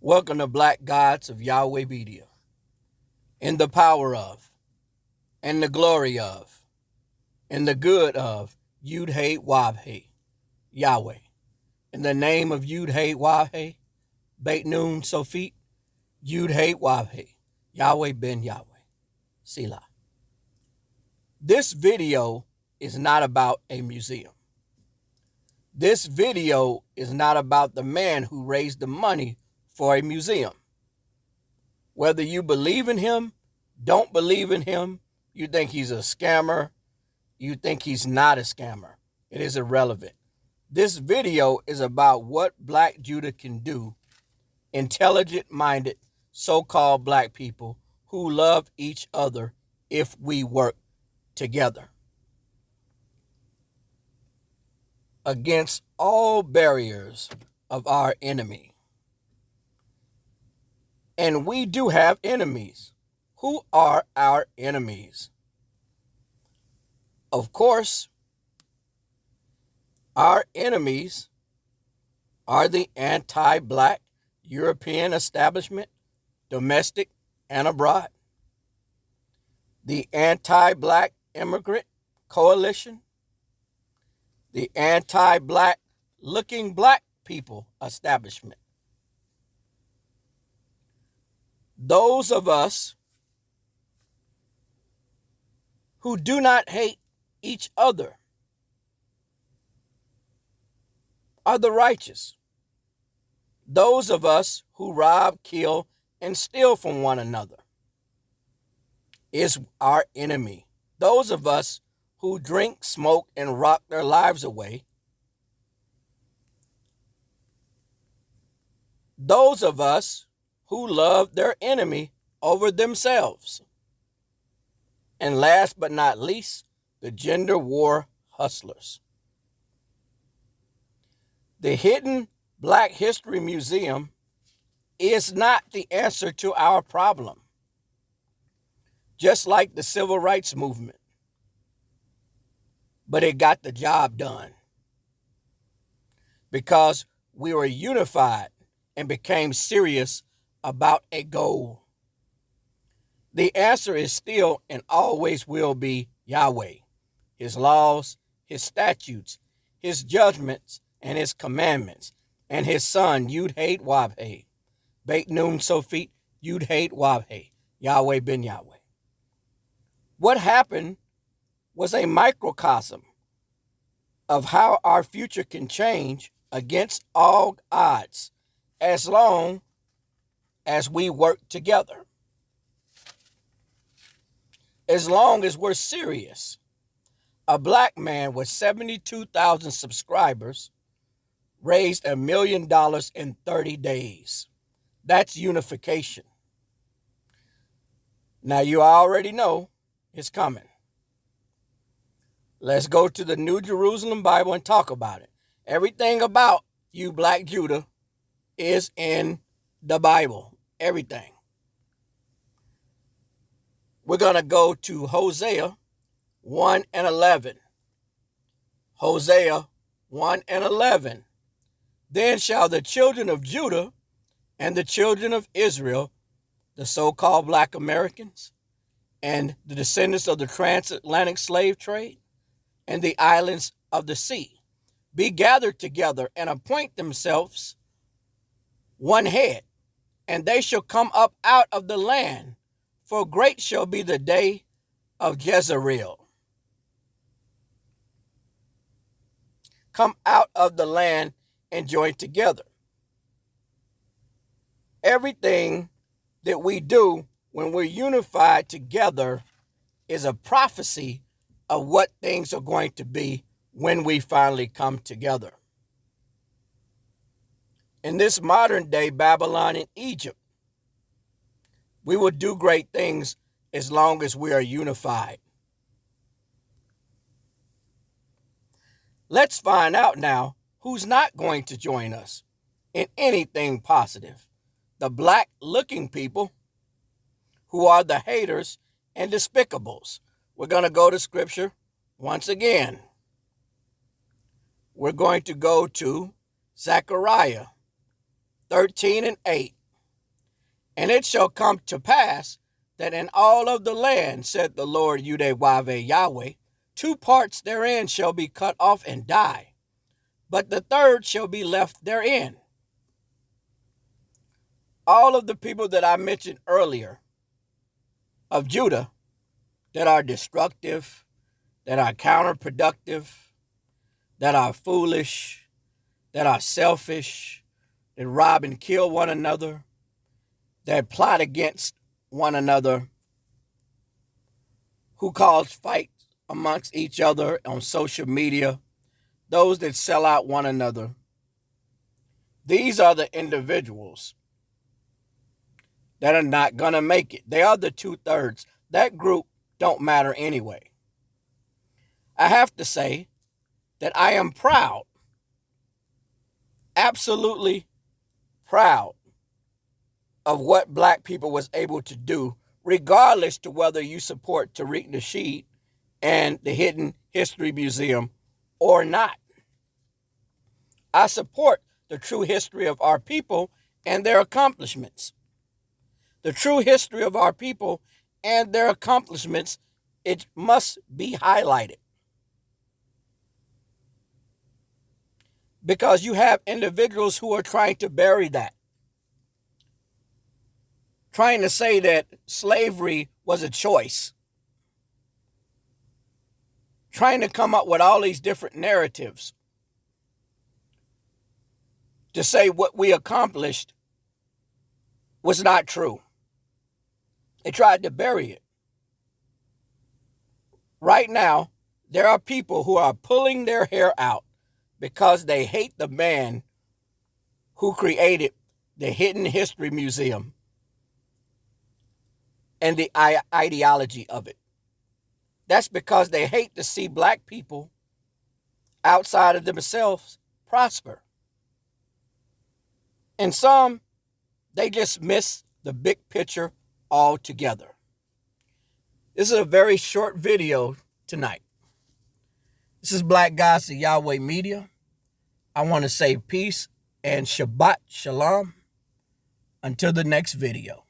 Welcome to Black Gods of Yahweh Media. In the power of, and the glory of, and the good of YAHWEH, Yahweh. In the name of YAHWEH, Beit Nun Sofit, YAHWEH, Yahweh ben Yahweh, Selah. This video is not about a museum. This video is not about the man who raised the money for a museum. Whether you believe in him, don't believe in him, you think he's a scammer, you think he's not a scammer, it is irrelevant. This video is about what Black Judah can do, intelligent-minded, so-called Black people who love each other if we work together against all barriers of our enemy. And we do have enemies. Who are our enemies? Of course, our enemies are the anti-Black European establishment, domestic and abroad, the anti-Black immigrant coalition, the anti-Black looking Black people establishment. Those of us who do not hate each other are the righteous. Those of us who rob, kill, and steal from one another is our enemy. Those of us who drink, smoke, and rock their lives away, those of us who love their enemy over themselves. And last but not least, the gender war hustlers. The hidden Black History Museum is not the answer to our problem. Just like the Civil Rights Movement. But it got the job done. Because we were unified and became serious about a goal. The answer is still and always will be Yahweh, his laws, his statutes, his judgments, and his commandments, and his son, YAHWEH, Beit Nun Sofit, YAHWEH, Yahweh ben Yahweh. What happened was a microcosm of how our future can change against all odds as long as we work together. As long as we're serious. A Black man with 72,000 subscribers raised $1 million in 30 days. That's unification. Now you already know it's coming. Let's go to the New Jerusalem Bible and talk about it. Everything about you, Black Judah, is in the Bible. Everything. We're going to go to Hosea 1 and 11. Hosea 1 and 11. Then shall the children of Judah and the children of Israel, the so-called Black Americans, and the descendants of the transatlantic slave trade, and the islands of the sea, be gathered together and appoint themselves one head, and they shall come up out of the land, for great shall be the day of Jezreel. Come out of the land and join together. Everything that we do when we're unified together is a prophecy of what things are going to be when we finally come together. In this modern day Babylon and Egypt, we will do great things as long as we are unified. Let's find out now who's not going to join us in anything positive. The Black-looking people who are the haters and despicables. We're going to go to Scripture once again. We're going to go to Zechariah 13 and 8. And it shall come to pass that in all of the land, said the Lord YUDA Yahweh, 2 parts therein shall be cut off and die, but the third shall be left therein. All of the people that I mentioned earlier of Judah that are destructive, that are counterproductive, that are foolish, that are selfish, that rob and kill one another, that plot against one another, who cause fights amongst each other on social media, those that sell out one another. These are the individuals that are not going to make it. They are the 2/3. That group don't matter anyway. I have to say that I am proud, absolutely proud of what black people was able to do, regardless to whether you support Tariq Nasheed and the Hidden History Museum or not. I support the true history of our people and their accomplishments. The true history of our people and their accomplishments, it must be highlighted. Because you have individuals who are trying to bury that. Trying to say that slavery was a choice. Trying to come up with all these different narratives to say what we accomplished was not true. They tried to bury it. Right now, there are people who are pulling their hair out because they hate the man who created the Hidden History Museum and the ideology of it. That's because they hate to see black people outside of themselves prosper. And some, they just miss the big picture altogether. This is a very short video tonight. This is Black Guys of Yahweh Media. I want to say peace and Shabbat Shalom until the next video.